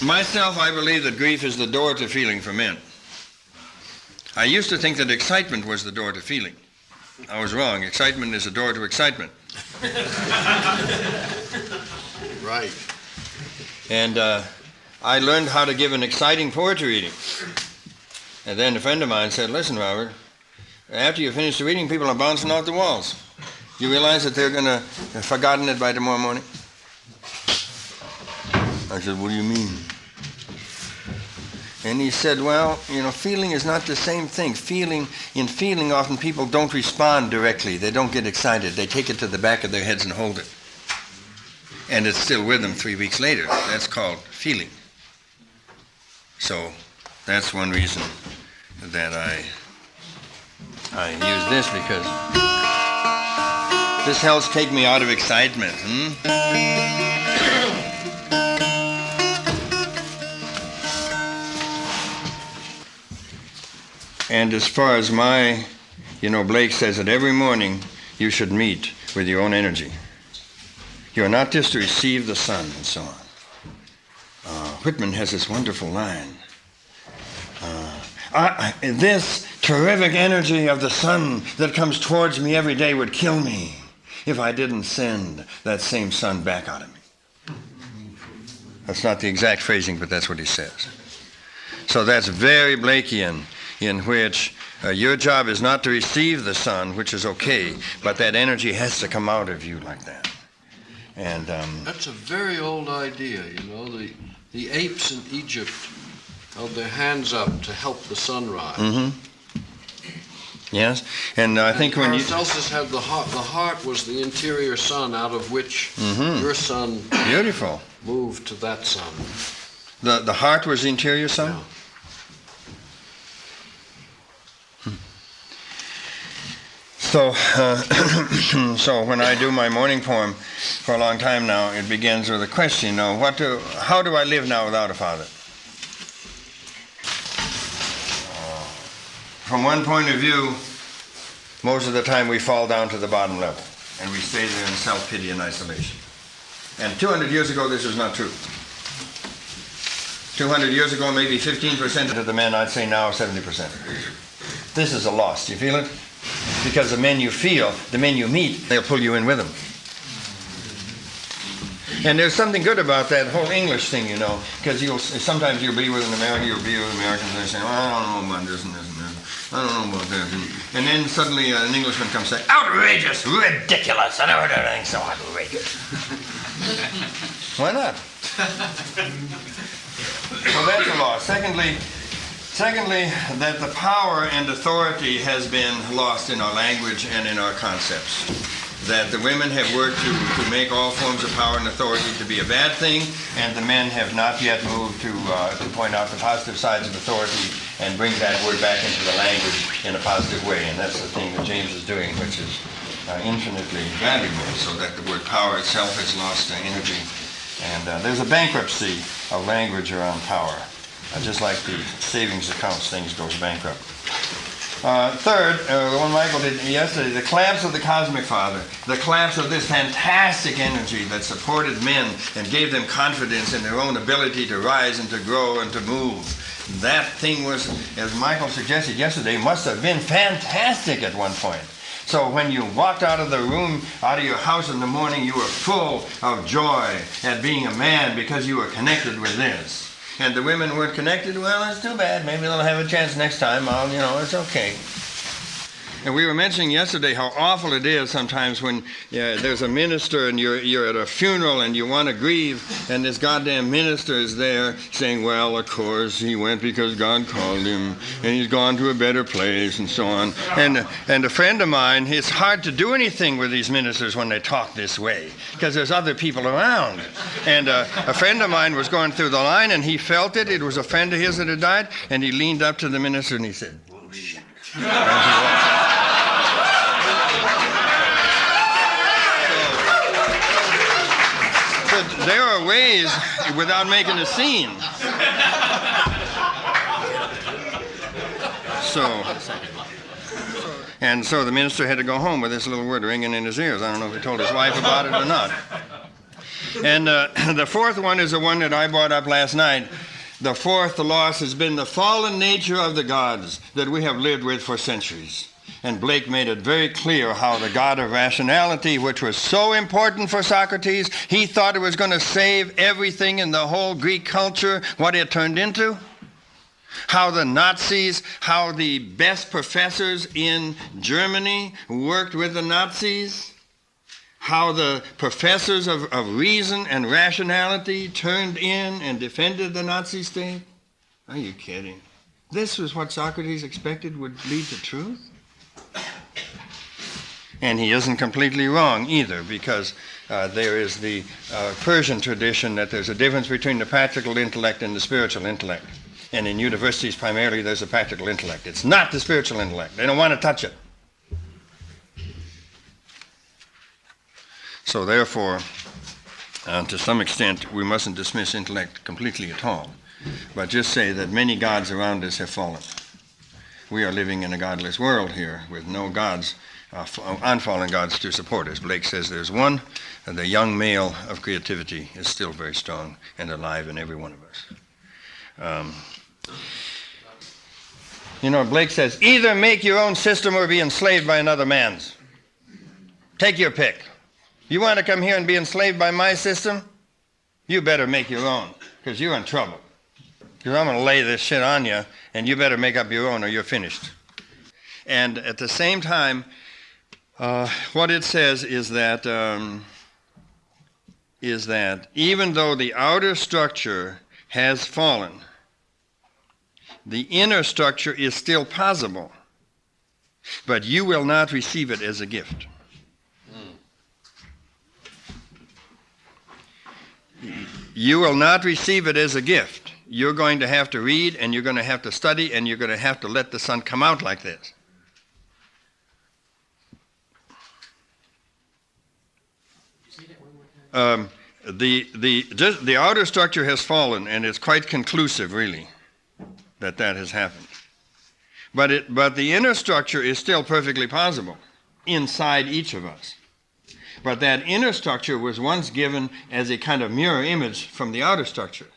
Myself, I believe that grief is the door to feeling for men. I used to think that excitement was the door to feeling. I was wrong. Excitement is the door to excitement. Right. And I learned how to give an exciting poetry reading. And then a friend of mine said, listen, Robert, after you finish the reading, people are bouncing off the walls. You realize that they're going to have forgotten it by tomorrow morning? I said, what do you mean? And he said, well, feeling is not the same thing. In feeling, often people don't respond directly. They don't get excited. They take it to the back of their heads and hold it. And it's still with them 3 weeks later. That's called feeling. So that's one reason that I use this, because this helps take me out of excitement. And as far as Blake says that every morning you should meet with your own energy. You are not just to receive the sun, and so on. Whitman has this wonderful line. This terrific energy of the sun that comes towards me every day would kill me if I didn't send that same sun back out of me. That's not the exact phrasing, but that's what he says. So that's very Blakean, in which your job is not to receive the sun, which is okay, but that energy has to come out of you like that. And that's a very old idea, The apes in Egypt held their hands up to help the sun rise. Mm-hmm. Yes, and I think when Paracelsus had the heart was the interior sun out of which your sun beautiful moved to that sun. The heart was the interior sun? Yeah. So, so when I do my morning poem for a long time now, it begins with a question, how do I live now without a father? From one point of view, most of the time we fall down to the bottom level, and we stay there in self-pity and isolation. And 200 years ago, this was not true. 200 years ago, maybe 15% of the men, I'd say now 70%. This is a loss. Do you feel it? Because the men you meet, they'll pull you in with them. And there's something good about that whole English thing, because sometimes you'll be with an American, you'll be with Americans, and they say, I don't know about this and this and this. I don't know about this. And then suddenly an Englishman comes and says, outrageous, ridiculous, I never heard anything so outrageous. Why not? So that's a loss. Secondly, that the power and authority has been lost in our language and in our concepts. That the women have worked to make all forms of power and authority to be a bad thing, and the men have not yet moved to point out the positive sides of authority and bring that word back into the language in a positive way. And that's the thing that James is doing, which is infinitely valuable, so that the word power itself has lost energy. And there's a bankruptcy of language around power. Just like the savings accounts, things goes bankrupt. Third, one Michael did yesterday, the collapse of the cosmic father, the collapse of this fantastic energy that supported men and gave them confidence in their own ability to rise and to grow and to move. That thing was, as Michael suggested yesterday, must have been fantastic at one point. So when you walked out of the room, out of your house in the morning, you were full of joy at being a man because you were connected with this. And the women weren't connected, well, it's too bad. Maybe they'll have a chance next time. It's okay. And we were mentioning yesterday how awful it is sometimes when there's a minister and you're at a funeral and you want to grieve, and this goddamn minister is there saying, well, of course, he went because God called him, and he's gone to a better place, and so on. And a friend of mine, it's hard to do anything with these ministers when they talk this way, because there's other people around. And a friend of mine was going through the line, and he felt it. It was a friend of his that had died, and he leaned up to the minister and he said, bullshit. There are ways without making a scene. So the minister had to go home with this little word ringing in his ears. I don't know if he told his wife about it or not. And the fourth one is the one that I brought up last night. The fourth loss has been the fallen nature of the gods that we have lived with for centuries. And Blake made it very clear how the god of rationality, which was so important for Socrates, he thought it was going to save everything in the whole Greek culture, what it turned into. How the Nazis, how the best professors in Germany worked with the Nazis. How the professors of reason and rationality turned in and defended the Nazi state. Are you kidding? This was what Socrates expected would lead to truth? And he isn't completely wrong either, because there is the Persian tradition that there's a difference between the practical intellect and the spiritual intellect. And in universities primarily there's a practical intellect. It's not the spiritual intellect. They don't want to touch it. So therefore, to some extent, we mustn't dismiss intellect completely at all, but just say that many gods around us have fallen. We are living in a godless world here with no gods, unfallen gods to support us. Blake says there's one, and the young male of creativity is still very strong and alive in every one of us. Blake says, either make your own system or be enslaved by another man's. Take your pick. You want to come here and be enslaved by my system? You better make your own, because you're in trouble. Because I'm going to lay this shit on you, and you better make up your own or you're finished. And at the same time, what it says is that even though the outer structure has fallen, the inner structure is still possible, but you will not receive it as a gift. You will not receive it as a gift. You're going to have to read, and you're going to have to study, and you're going to have to let the sun come out like this. The outer structure has fallen, and it's quite conclusive, really, that has happened. But the inner structure is still perfectly possible inside each of us. But that inner structure was once given as a kind of mirror image from the outer structure.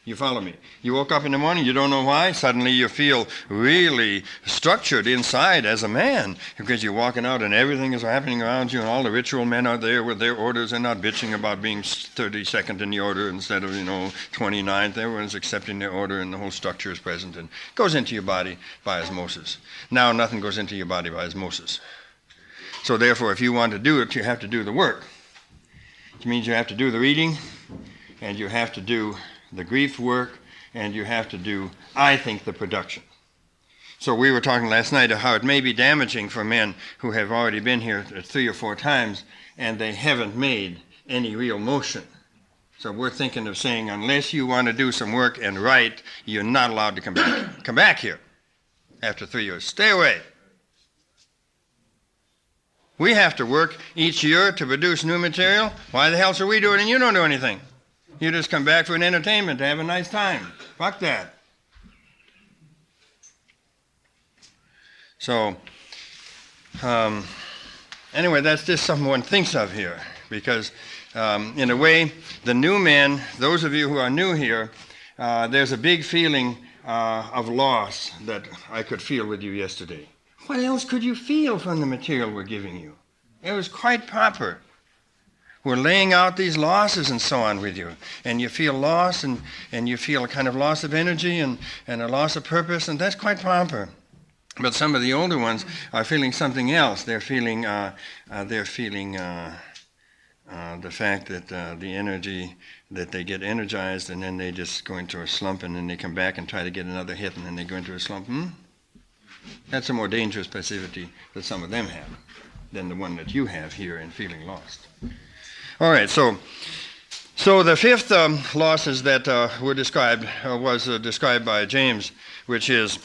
You follow me? You woke up in the morning, you don't know why, suddenly you feel really structured inside as a man, because you're walking out and everything is happening around you, and all the ritual men are there with their orders and not bitching about being 32nd in the order instead of 29th. Everyone's accepting their order, and the whole structure is present and goes into your body by osmosis. Now nothing goes into your body by osmosis. So therefore, if you want to do it, you have to do the work. Which means you have to do the reading, and you have to do the grief work, and you have to do, I think, the production. So we were talking last night of how it may be damaging for men who have already been here 3 or 4 times, and they haven't made any real motion. So we're thinking of saying, unless you want to do some work and write, you're not allowed to come back. Come back here after 3 years. Stay away. We have to work each year to produce new material. Why the hell should we do it and you don't do anything? You just come back for an entertainment to have a nice time. Fuck that. So, anyway, that's just something one thinks of here. Because, in a way, the new men, those of you who are new here, there's a big feeling of loss that I could feel with you yesterday. What else could you feel from the material we're giving you? It was quite proper. We're laying out these losses and so on with you. And you feel loss, and you feel a kind of loss of energy and a loss of purpose, and that's quite proper. But some of the older ones are feeling something else. They're feeling the fact that the energy, that they get energized, and then they just go into a slump, and then they come back and try to get another hit, and then they go into a slump. That's a more dangerous passivity that some of them have than the one that you have here in feeling lost. All right, so the fifth losses that were described was described by James, which is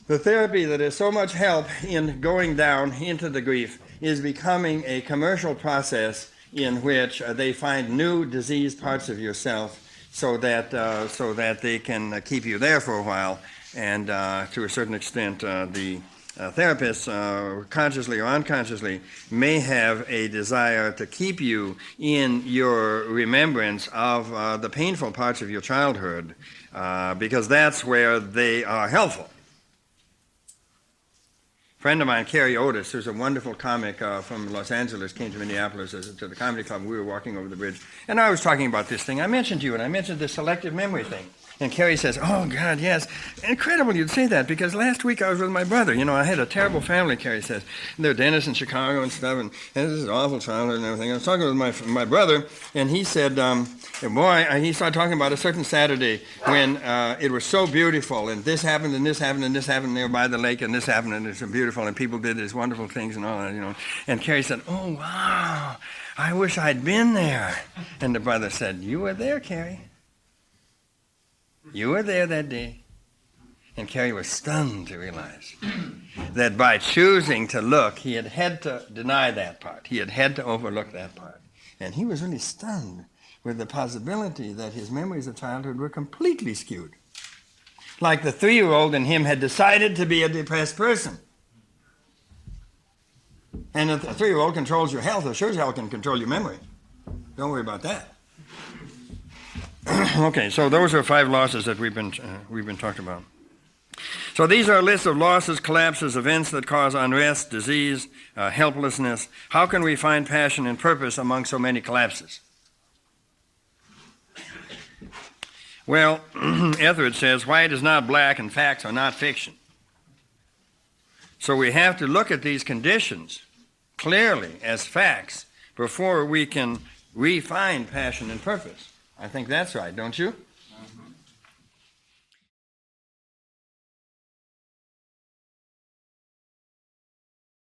the therapy that is so much help in going down into the grief is becoming a commercial process in which they find new diseased parts of yourself so that they can keep you there for a while. And to a certain extent, the therapists, consciously or unconsciously, may have a desire to keep you in your remembrance of the painful parts of your childhood, because that's where they are helpful. A friend of mine, Carrie Otis, who's a wonderful comic from Los Angeles, came to Minneapolis to the comedy club. We were walking over the bridge, and I was talking about this thing. I mentioned to you, and I mentioned the selective memory thing. And Carrie says, "Oh, God, yes. Incredible you'd say that, because last week I was with my brother. You know, I had a terrible family," Carrie says. They're dentists in Chicago and stuff, and this is awful childhood and everything. I was talking with my brother, and he said, he started talking about a certain Saturday when it was so beautiful, and this happened, and this happened, and this happened there by the lake, and this happened, and it's so beautiful, and people did these wonderful things and all that, you know. And Carrie said, "Oh, wow, I wish I'd been there." And the brother said, "You were there, Carrie. You were there that day." And Carrie was stunned to realize that by choosing to look, he had to deny that part. He had to overlook that part. And he was really stunned with the possibility that his memories of childhood were completely skewed. Like the 3-year-old in him had decided to be a depressed person. And if the 3-year-old controls your health, it sure as hell can control your memory. Don't worry about that. Okay, so those are 5 losses that we've been talking about. So these are a list of losses, collapses, events that cause unrest, disease, helplessness. How can we find passion and purpose among so many collapses? Well, Etheridge says, white is not black and facts are not fiction. So we have to look at these conditions clearly as facts before we can refine passion and purpose. I think that's right, don't you?